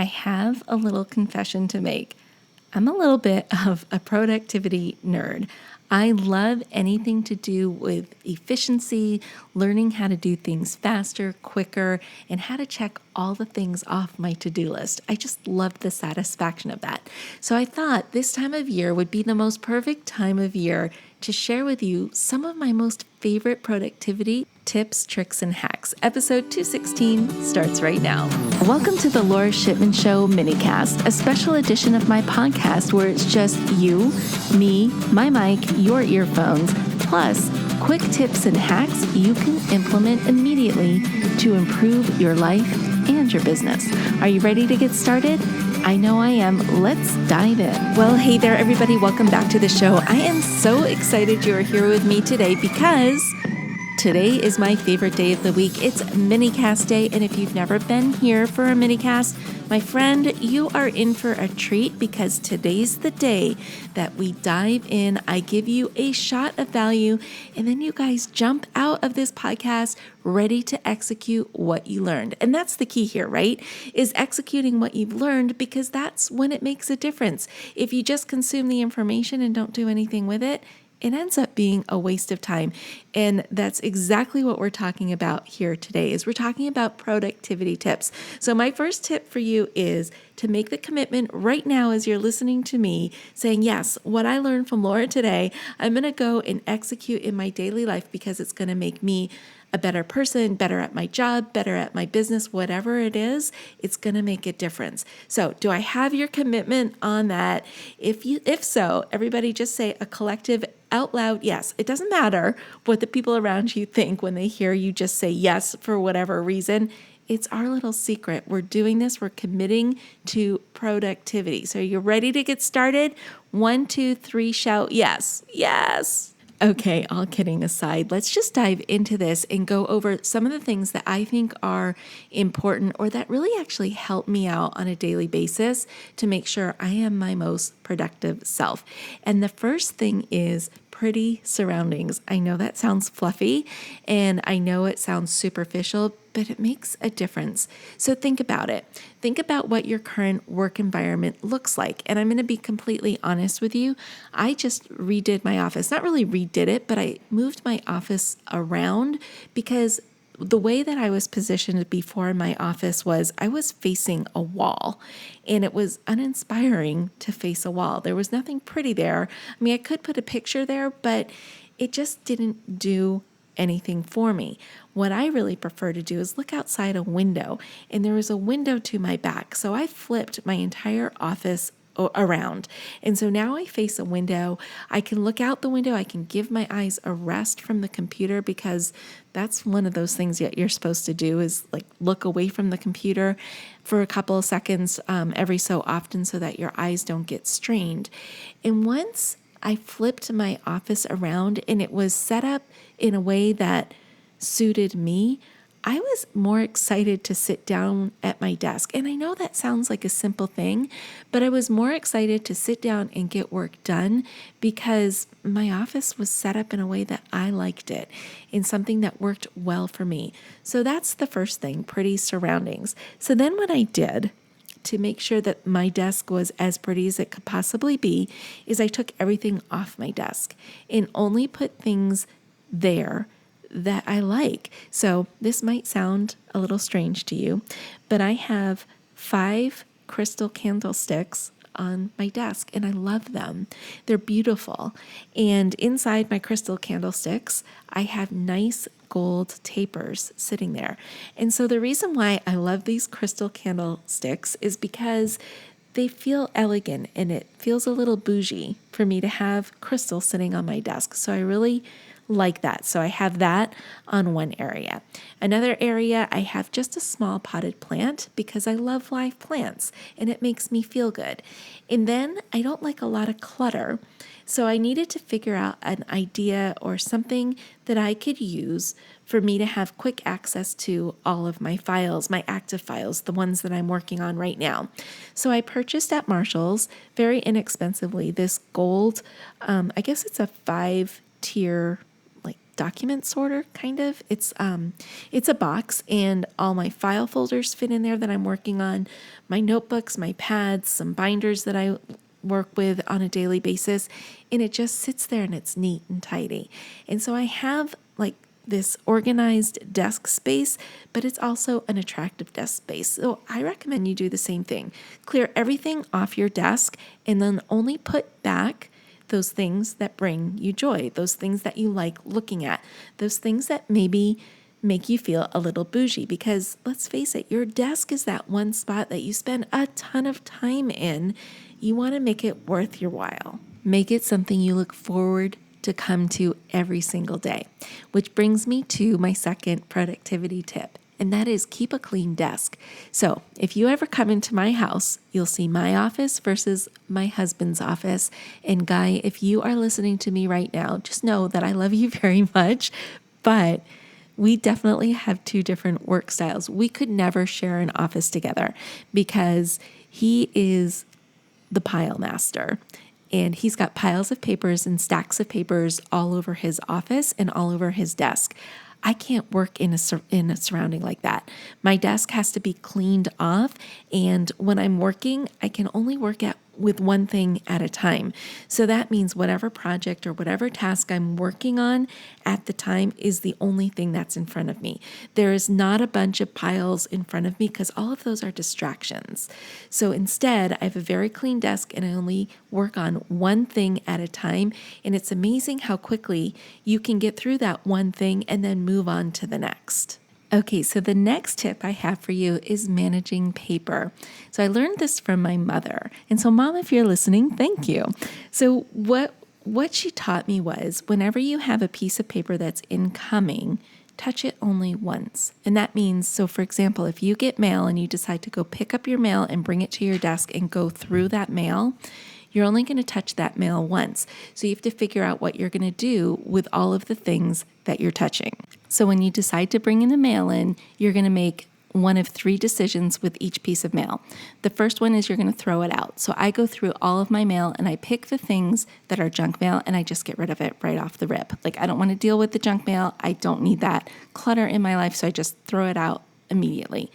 I have a little confession to make. I'm a little bit of a productivity nerd. I love anything to do with efficiency, learning how to do things faster, quicker, and how to check all the things off my to-do list. I just love the satisfaction of that. So I thought this time of year would be the most perfect time of year to share with you some of my most favorite productivity tips, tricks, and hacks. Episode 216 starts right now. Welcome to the Laura Shipman Show minicast, a special edition of my podcast where it's just you, me, my mic, your earphones, plus quick tips and hacks you can implement immediately to improve your life and your business. Are you ready to get started? I know I am. Let's dive in. Well, hey there, everybody. Welcome back to the show. I am so excited you're here with me today because today is my favorite day of the week. It's minicast day. And if you've never been here for a minicast, my friend, you are in for a treat because today's the day that we dive in. I give you a shot of value, and then you guys jump out of this podcast ready to execute what you learned. And that's the key here, right? Is executing what you've learned, because that's when it makes a difference. If you just consume the information and don't do anything with it, it ends up being a waste of time. And that's exactly what we're talking about here today, is we're talking about productivity tips. So my first tip for you is to make the commitment right now as you're listening to me, saying, yes, what I learned from Laura today, I'm going to go and execute in my daily life because it's going to make me a better person, better at my job, better at my business, whatever it is, it's going to make a difference. So do I have your commitment on that? If so, everybody just say a collective out loud yes. It doesn't matter what the people around you think when they hear you just say yes for whatever reason. It's our little secret. We're doing this. We're committing to productivity. So you're ready to get started? 1, 2, 3, shout yes. Yes. Okay, all kidding aside, let's just dive into this and go over some of the things that I think are important or that really actually help me out on a daily basis to make sure I am my most productive self. And the first thing is pretty surroundings. I know that sounds fluffy and I know it sounds superficial, but it makes a difference. So think about it. Think about what your current work environment looks like. And I'm going to be completely honest with you. I just redid my office. Not really redid it, but I moved my office around because the way that I was positioned before in my office was I was facing a wall, and it was uninspiring to face a wall. There was nothing pretty there. I mean, I could put a picture there, but it just didn't do anything for me. What I really prefer to do is look outside a window, and there was a window to my back. So I flipped my entire office around. And so now I face a window. I can look out the window. I can give my eyes a rest from the computer, because that's one of those things that you're supposed to do, is like look away from the computer for a couple of seconds every so often so that your eyes don't get strained. And once I flipped my office around and it was set up in a way that suited me, I was more excited to sit down at my desk. And I know that sounds like a simple thing, but I was more excited to sit down and get work done because my office was set up in a way that I liked it, in something that worked well for me. So that's the first thing, pretty surroundings. So then what I did to make sure that my desk was as pretty as it could possibly be is I took everything off my desk and only put things there that I like. So this might sound a little strange to you, but I have 5 crystal candlesticks on my desk and I love them. They're beautiful. And inside my crystal candlesticks, I have nice gold tapers sitting there. And so the reason why I love these crystal candlesticks is because they feel elegant and it feels a little bougie for me to have crystal sitting on my desk. So I really like that. So I have that on one area. Another area, I have just a small potted plant because I love live plants and it makes me feel good. And then I don't like a lot of clutter. So I needed to figure out an idea or something that I could use for me to have quick access to all of my files, my active files, the ones that I'm working on right now. So I purchased at Marshall's very inexpensively this gold, I guess it's a 5-tier like document sorter, kind of. It's a box, and all my file folders fit in there that I'm working on, my notebooks, my pads, some binders that I work with on a daily basis, and it just sits there and it's neat and tidy. And so I have like this organized desk space, but it's also an attractive desk space. So I recommend you do the same thing. Clear everything off your desk and then only put back those things that bring you joy, those things that you like looking at, those things that maybe make you feel a little bougie. Because let's face it, your desk is that one spot that you spend a ton of time in. You want to make it worth your while. Make it something you look forward to come to every single day. Which brings me to my second productivity tip, and that is keep a clean desk. So if you ever come into my house, you'll see my office versus my husband's office. And Guy, if you are listening to me right now, just know that I love you very much, but we definitely have two different work styles. We could never share an office together because he is the pile master. And he's got piles of papers and stacks of papers all over his office and all over his desk. I can't work in a surrounding like that. My desk has to be cleaned off, and when I'm working, I can only work with one thing at a time. So that means whatever project or whatever task I'm working on at the time is the only thing that's in front of me. There is not a bunch of piles in front of me because all of those are distractions. So instead, I have a very clean desk and I only work on one thing at a time. And it's amazing how quickly you can get through that one thing and then move on to the next. Okay, so the next tip I have for you is managing paper. So I learned this from my mother. And so Mom, if you're listening, thank you. So what she taught me was whenever you have a piece of paper that's incoming, touch it only once. And that means, so for example, if you get mail and you decide to go pick up your mail and bring it to your desk and go through that mail, you're only going to touch that mail once. So you have to figure out what you're going to do with all of the things that you're touching. So when you decide to bring in the mail in, you're going to make one of three decisions with each piece of mail. The first one is you're going to throw it out. So I go through all of my mail and I pick the things that are junk mail and I just get rid of it right off the rip. Like I don't want to deal with the junk mail. I don't need that clutter in my life. So I just throw it out immediately.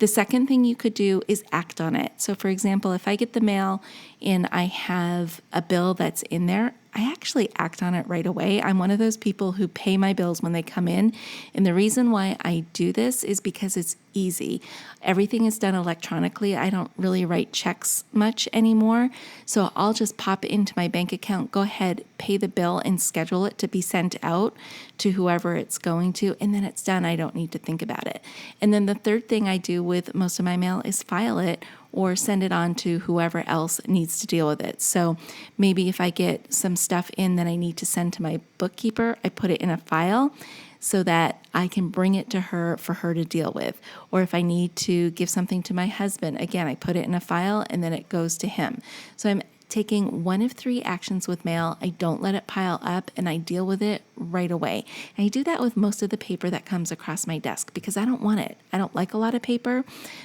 The second thing you could do is act on it. So for example, if I get the mail and I have a bill that's in there, I actually act on it right away. I'm one of those people who pay my bills when they come in. And the reason why I do this is because it's easy. Everything is done electronically. I don't really write checks much anymore. So I'll just pop it into my bank account, go ahead, pay the bill and schedule it to be sent out to whoever it's going to. And then it's done. I don't need to think about it. And then the third thing I do with most of my mail is file it or send it on to whoever else needs to deal with it. So maybe if I get some stuff in that I need to send to my bookkeeper, I put it in a file so that I can bring it to her for her to deal with. Or if I need to give something to my husband, again, I put it in a file and then it goes to him. So I'm taking one of three actions with mail. I don't let it pile up and I deal with it right away. And I do that with most of the paper that comes across my desk because I don't want it. I don't like a lot of paper.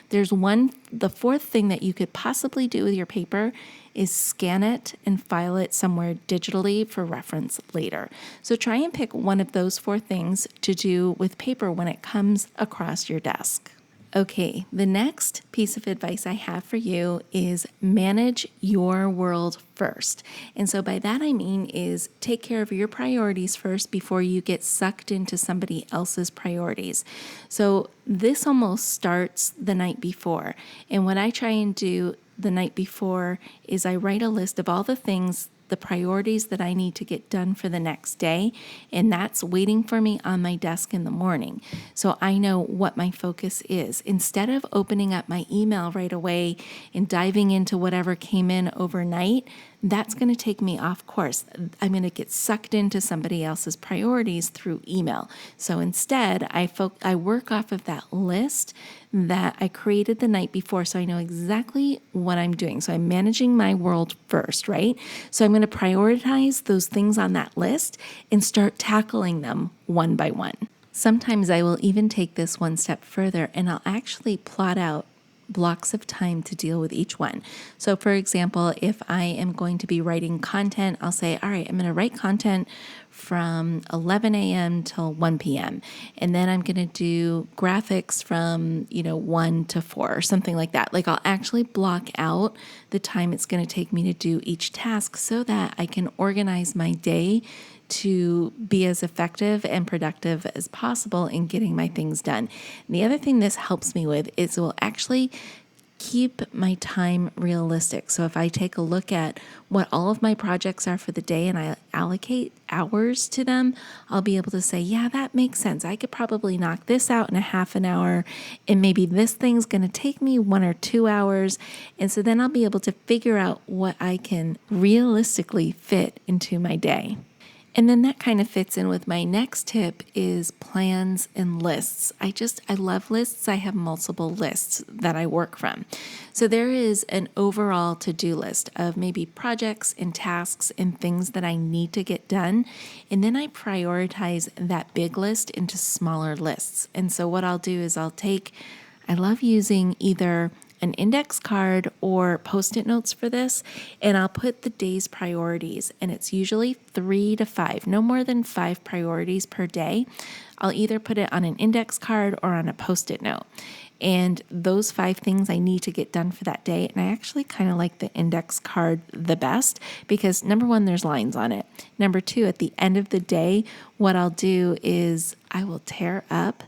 The fourth thing that you could possibly do with your paper is scan it and file it somewhere digitally for reference later. So try and pick one of those four things to do with paper when it comes across your desk. Okay, the next piece of advice I have for you is manage your world first. And so by that I mean is take care of your priorities first before you get sucked into somebody else's priorities. So this almost starts the night before. And what I try and do the night before is I write a list of all the things, the priorities that I need to get done for the next day, and that's waiting for me on my desk in the morning. So I know what my focus is. Instead of opening up my email right away and diving into whatever came in overnight, that's going to take me off course. I'm going to get sucked into somebody else's priorities through email. So instead, I work off of that list that I created the night before so I know exactly what I'm doing. So I'm managing my world first, right? So I'm going to prioritize those things on that list and start tackling them one by one. Sometimes I will even take this one step further and I'll actually plot out blocks of time to deal with each one. So for example, if I am going to be writing content, I'll say, all right, I'm going to write content from 11 a.m. till 1 p.m. And then I'm going to do graphics from, 1 to 4 or something like that. Like I'll actually block out the time it's going to take me to do each task so that I can organize my day to be as effective and productive as possible in getting my things done. And the other thing this helps me with is it will actually keep my time realistic. So if I take a look at what all of my projects are for the day and I allocate hours to them, I'll be able to say, yeah, that makes sense. I could probably knock this out in a half an hour, and maybe this thing's going to take me 1 or 2 hours. And so then I'll be able to figure out what I can realistically fit into my day. And then that kind of fits in with my next tip is plans and lists. I love lists. I have multiple lists that I work from. So there is an overall to-do list of maybe projects and tasks and things that I need to get done. And then I prioritize that big list into smaller lists. And so what I'll do is I love using either an index card or Post-it notes for this, and I'll put the day's priorities, and it's usually 3 to 5, no more than 5 priorities per day. I'll either put it on an index card or on a Post-it note. And those 5 things I need to get done for that day. And I actually kind of like the index card the best because number 1, there's lines on it. Number 2, at the end of the day, what I'll do is I will tear up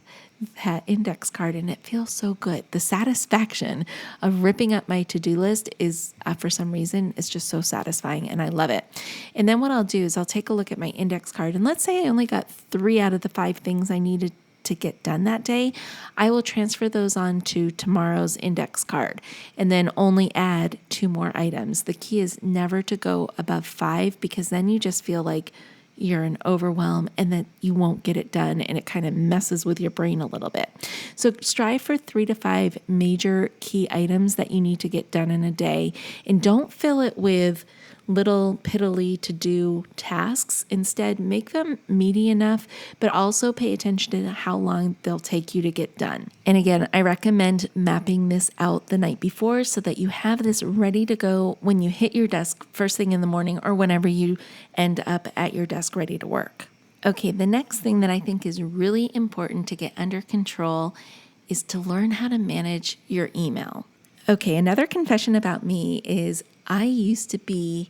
that index card and it feels so good. The satisfaction of ripping up my to-do list is, for some reason, it's just so satisfying and I love it. And then what I'll do is I'll take a look at my index card and let's say I only got 3 out of the 5 things I needed to get done that day. I will transfer those on to tomorrow's index card and then only add 2 more items. The key is never to go above 5 because then you just feel like you're in overwhelm and that you won't get it done and it kind of messes with your brain a little bit. So strive for 3 to 5 major key items that you need to get done in a day and don't fill it with little piddly to do tasks. Instead, make them meaty enough, but also pay attention to how long they'll take you to get done. And again, I recommend mapping this out the night before so that you have this ready to go when you hit your desk first thing in the morning or whenever you end up at your desk ready to work. Okay, the next thing that I think is really important to get under control is to learn how to manage your email. Okay, another confession about me is I used to be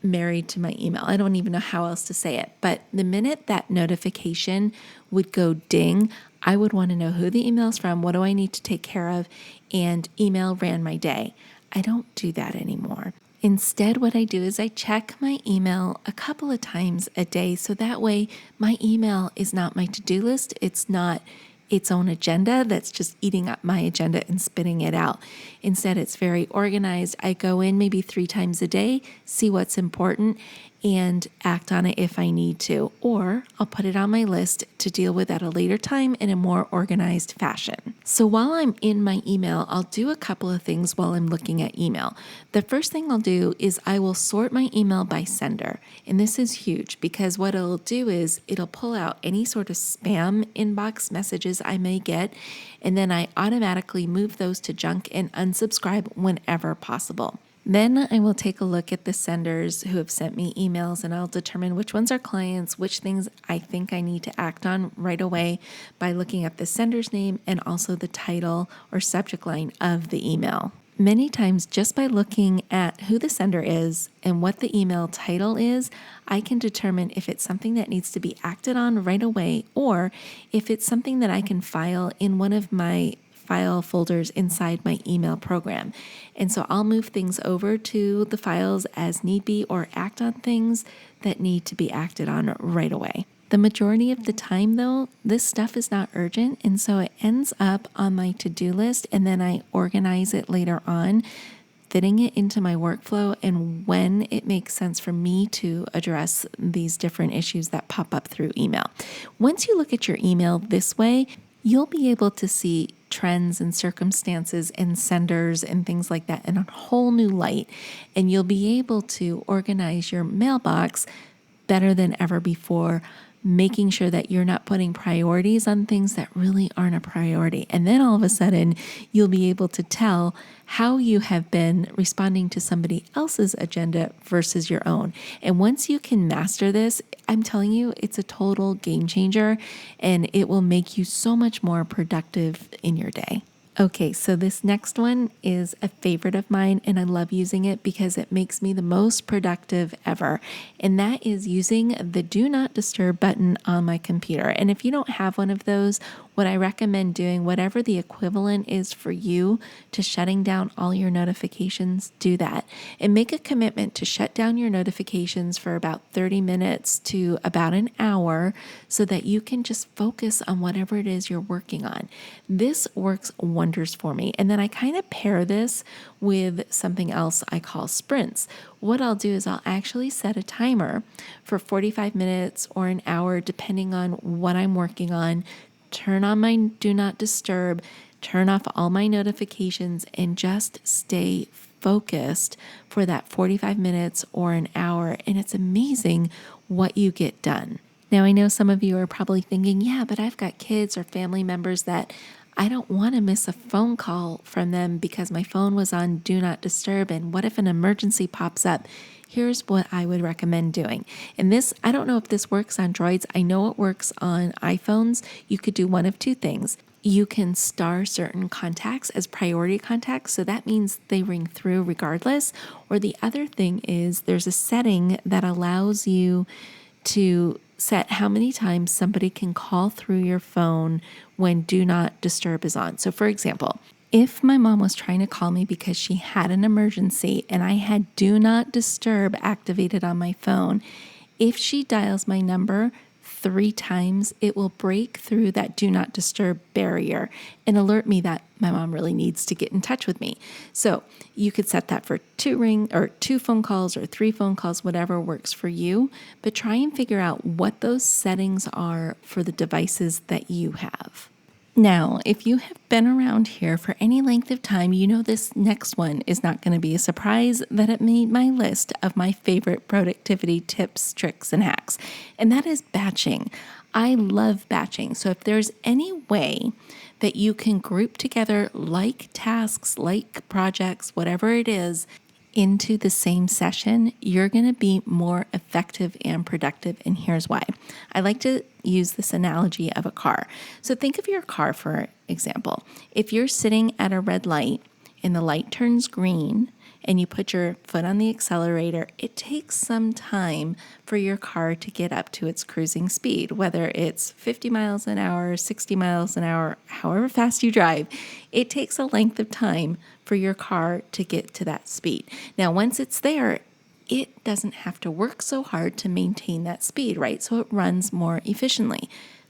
married to my email. I don't even know how else to say it, but the minute that notification would go ding, I would want to know who the email's from, what do I need to take care of, and email ran my day. I don't do that anymore. Instead, what I do is I check my email a couple of times a day so that way my email is not my to-do list. It's not its own agenda that's just eating up my agenda and spitting it out. Instead, it's very organized. I go in maybe 3 times a day, see what's important, and act on it if I need to. Or I'll put it on my list to deal with at a later time in a more organized fashion. So while I'm in my email, I'll do a couple of things while I'm looking at email. The first thing I'll do is I will sort my email by sender. And this is huge because what it'll do is it'll pull out any sort of spam inbox messages I may get, and then I automatically move those to junk and unsubscribe whenever possible. Then I will take a look at the senders who have sent me emails and I'll determine which ones are clients, which things I think I need to act on right away by looking at the sender's name and also the title or subject line of the email. Many times, just by looking at who the sender is and what the email title is, I can determine if it's something that needs to be acted on right away or if it's something that I can file in one of my file folders inside my email program. And so I'll move things over to the files as need be or act on things that need to be acted on right away. The majority of the time though, this stuff is not urgent, and so it ends up on my to-do list and then I organize it later on, fitting it into my workflow and when it makes sense for me to address these different issues that pop up through email. Once you look at your email this way, you'll be able to see trends and circumstances and senders and things like that in a whole new light. And you'll be able to organize your mailbox better than ever before making sure that you're not putting priorities on things that really aren't a priority. And then all of a sudden, you'll be able to tell how you have been responding to somebody else's agenda versus your own. And once you can master this, I'm telling you, it's a total game changer, and it will make you so much more productive in your day. Okay, so this next one is a favorite of mine, and I love using it because it makes me the most productive ever. And that is using the Do Not Disturb button on my computer. And if you don't have one of those, what I recommend doing, whatever the equivalent is for you to shutting down all your notifications, do that. And make a commitment to shut down your notifications for about 30 minutes to about an hour so that you can just focus on whatever it is you're working on. This works wonders for me. And then I kind of pair this with something else I call sprints. What I'll do is I'll actually set a timer for 45 minutes or an hour, depending on what I'm working on. Turn on my Do Not Disturb, turn off all my notifications, and just stay focused for that 45 minutes or an hour. And it's amazing what you get done. Now, I know some of you are probably thinking, yeah, but I've got kids or family members that I don't want to miss a phone call from them because my phone was on Do Not Disturb. And what if an emergency pops up? Here's what I would recommend doing. And this, I don't know if this works on Droids. I know it works on iPhones. You could do one of two things. You can star certain contacts as priority contacts. So that means they ring through regardless. Or the other thing is there's a setting that allows you to set how many times somebody can call through your phone when Do Not Disturb is on. So for example, if my mom was trying to call me because she had an emergency and I had Do Not Disturb activated on my phone, if she dials my number 3 times, it will break through that Do Not Disturb barrier and alert me that my mom really needs to get in touch with me. So you could set that for 2 phone calls or 3 phone calls, whatever works for you, but try and figure out what those settings are for the devices that you have. Now, if you have been around here for any length of time, you know this next one is not going to be a surprise that it made my list of my favorite productivity tips, tricks, and hacks, and that is batching. I love batching. So if there's any way that you can group together like tasks, like projects, whatever it is, into the same session, you're going to be more effective and productive. And here's why. I like to use this analogy of a car. So think of your car, for example. If you're sitting at a red light and the light turns green and you put your foot on the accelerator, it takes some time for your car to get up to its cruising speed, whether it's 50 miles an hour, 60 miles an hour, however fast you drive. It takes a length of time for your car to get to that speed. Now, once it's there, it doesn't have to work so hard to maintain that speed, right? So it runs more efficiently.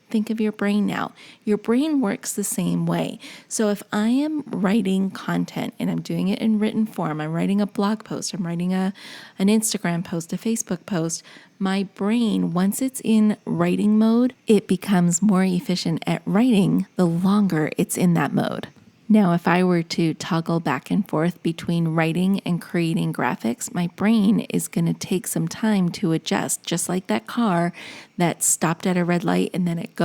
Think of your brain now. Your brain works the same way. So if I am writing content and I'm doing it in written form, I'm writing a blog post, I'm writing an Instagram post, a Facebook post, my brain, once it's in writing mode, it becomes more efficient at writing the longer it's in that mode. Now, if I were to toggle back and forth between writing and creating graphics, my brain is going to take some time to adjust, just like that car that stopped at a red light and then it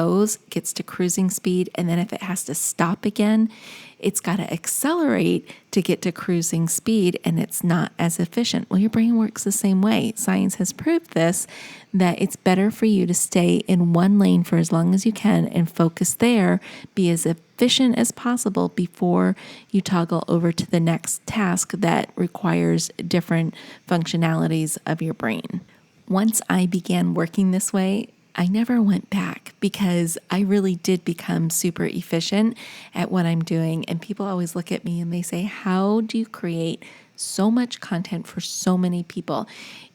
gets to cruising speed. And then if it has to stop again, it's got to accelerate to get to cruising speed and it's not as efficient. Well, your brain works the same way. Science has proved this, that it's better for you to stay in one lane for as long as you can and focus there, be as efficient as possible before you toggle over to the next task that requires different functionalities of your brain. Once I began working this way, I never went back because I really did become super efficient at what I'm doing. And people always look at me and they say, how do you create so much content for so many people?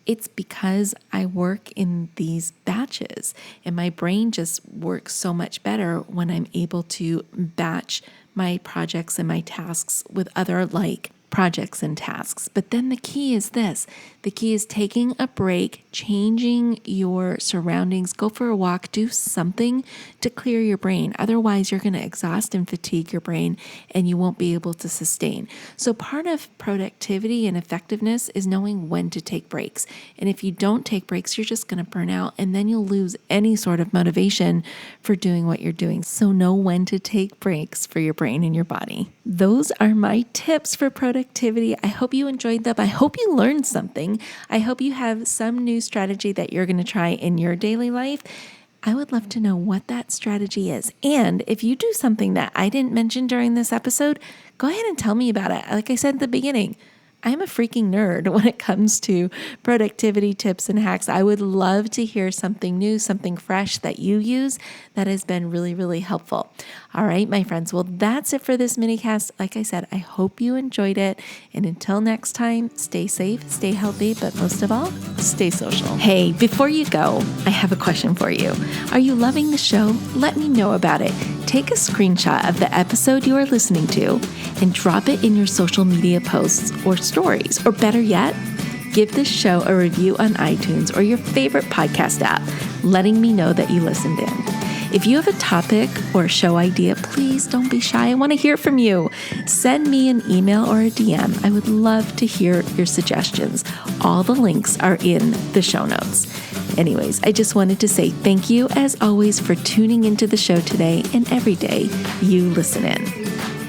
It's because I work in these batches and my brain just works so much better when I'm able to batch my projects and my tasks with other like projects and tasks. But then the key is this. The key is taking a break, changing your surroundings, go for a walk, do something to clear your brain. Otherwise, you're going to exhaust and fatigue your brain and you won't be able to sustain. So part of productivity and effectiveness is knowing when to take breaks. And if you don't take breaks, you're just going to burn out and then you'll lose any sort of motivation for doing what you're doing. So know when to take breaks for your brain and your body. Those are my tips for productivity. I hope you enjoyed them. I hope you learned something. I hope you have some new strategy that you're going to try in your daily life. I would love to know what that strategy is. And if you do something that I didn't mention during this episode, go ahead and tell me about it. Like I said at the beginning, I'm a freaking nerd when it comes to productivity tips and hacks. I would love to hear something new, something fresh that you use that has been really, really helpful. All right, my friends. Well, that's it for this minicast. Like I said, I hope you enjoyed it. And until next time, stay safe, stay healthy, but most of all, stay social. Hey, before you go, I have a question for you. Are you loving the show? Let me know about it. Take a screenshot of the episode you are listening to and drop it in your social media posts or stories. Or better yet, give this show a review on iTunes or your favorite podcast app, letting me know that you listened in. If you have a topic or a show idea, please don't be shy. I want to hear from you. Send me an email or a DM. I would love to hear your suggestions. All the links are in the show notes. Anyways, I just wanted to say thank you as always for tuning into the show today and every day you listen in.